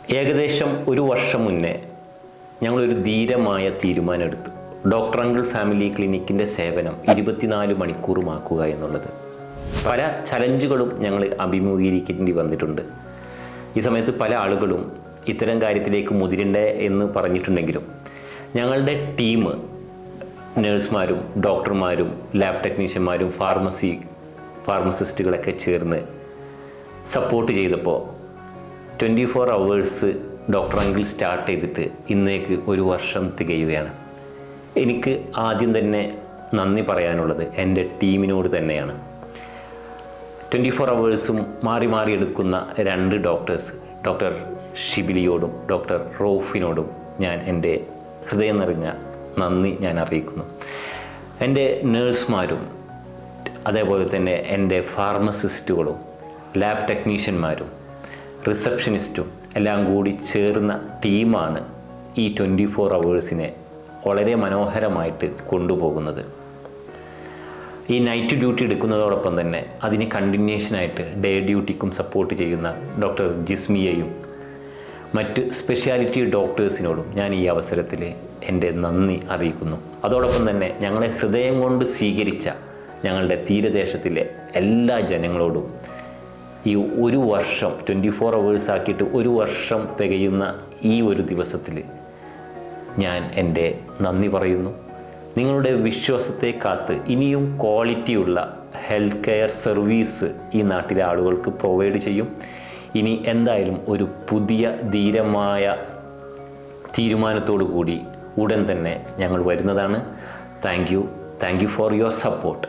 ഏകദേശം ഒരു വർഷം മുന്നേ ഞങ്ങളൊരു ധീരമായ തീരുമാനമെടുത്തു. ഡോക്ടർ അങ്കിൾ ഫാമിലി ക്ലിനിക്കിൻ്റെ സേവനം 24 മണിക്കൂറുമാക്കുക എന്നുള്ളത്. പല ചലഞ്ചുകളും ഞങ്ങൾ അഭിമുഖീകരിക്കേണ്ടി വന്നിട്ടുണ്ട്. ഈ സമയത്ത് പല ആളുകളും ഇത്തരം കാര്യത്തിലേക്ക് മുതിരണ്ടേ എന്ന് പറഞ്ഞിട്ടുണ്ടെങ്കിലും ഞങ്ങളുടെ ടീം, നേഴ്സുമാരും ഡോക്ടർമാരും ലാബ് ടെക്നീഷ്യന്മാരും ഫാർമസിസ്റ്റുകളൊക്കെ ചേർന്ന് സപ്പോർട്ട് ചെയ്തപ്പോൾ 24 അവേഴ്സ് ഡോക്ടർ അങ്കിൾ സ്റ്റാർട്ട് ചെയ്തിട്ട് ഇന്നേക്ക് ഒരു വർഷം തികയുകയാണ്. എനിക്ക് ആദ്യം തന്നെ നന്ദി പറയാനുള്ളത് എൻ്റെ ടീമിനോട് തന്നെയാണ്. 24 അവേഴ്സും മാറി മാറി എടുക്കുന്ന 2 ഡോക്ടേഴ്സ്, ഡോക്ടർ ഷിബിലിയോടും ഡോക്ടർ റോഫിനോടും ഞാൻ എൻ്റെ ഹൃദയം നിറഞ്ഞ നന്ദി ഞാൻ അറിയിക്കുന്നു. എൻ്റെ നേഴ്സുമാരും അതേപോലെ തന്നെ എൻ്റെ ഫാർമസിസ്റ്റുകളും ലാബ് ടെക്നീഷ്യന്മാരും റിസപ്ഷനിസ്റ്റും എല്ലാം കൂടി ചേർന്ന ടീമാണ് ഈ 24 അവേഴ്സിനെ വളരെ മനോഹരമായിട്ട് കൊണ്ടുപോകുന്നത്. ഈ നൈറ്റ് ഡ്യൂട്ടി എടുക്കുന്നതോടൊപ്പം തന്നെ അതിന് കണ്ടിന്യൂഷനായിട്ട് ഡേ ഡ്യൂട്ടിക്കും സപ്പോർട്ട് ചെയ്യുന്ന ഡോക്ടർ ജിസ്മിയെയും മറ്റ് സ്പെഷ്യാലിറ്റി ഡോക്ടേഴ്സിനോടും ഞാൻ ഈ അവസരത്തിൽ എൻ്റെ നന്ദി അറിയിക്കുന്നു. അതോടൊപ്പം തന്നെ ഞങ്ങളെ ഹൃദയം കൊണ്ട് സ്വീകരിച്ച ഞങ്ങളുടെ തീരദേശത്തിലെ എല്ലാ ജനങ്ങളോടും ഈ ഒരു വർഷം 24 അവേഴ്സ് ആക്കിയിട്ട് ഒരു വർഷം തികയുന്ന ഈ ഒരു ദിവസത്തിൽ ഞാൻ എൻ്റെ നന്ദി പറയുന്നു. നിങ്ങളുടെ വിശ്വാസത്തെ കാത്ത് ഇനിയും ക്വാളിറ്റിയുള്ള ഹെൽത്ത് കെയർ സർവീസ് ഈ നാട്ടിലെ ആളുകൾക്ക് പ്രൊവൈഡ് ചെയ്യും. ഇനി എന്തായാലും ഒരു പുതിയ ധീരമായ തീരുമാനത്തോടു കൂടി ഉടൻ തന്നെ ഞങ്ങൾ വരുന്നതാണ്. Thank you for your support.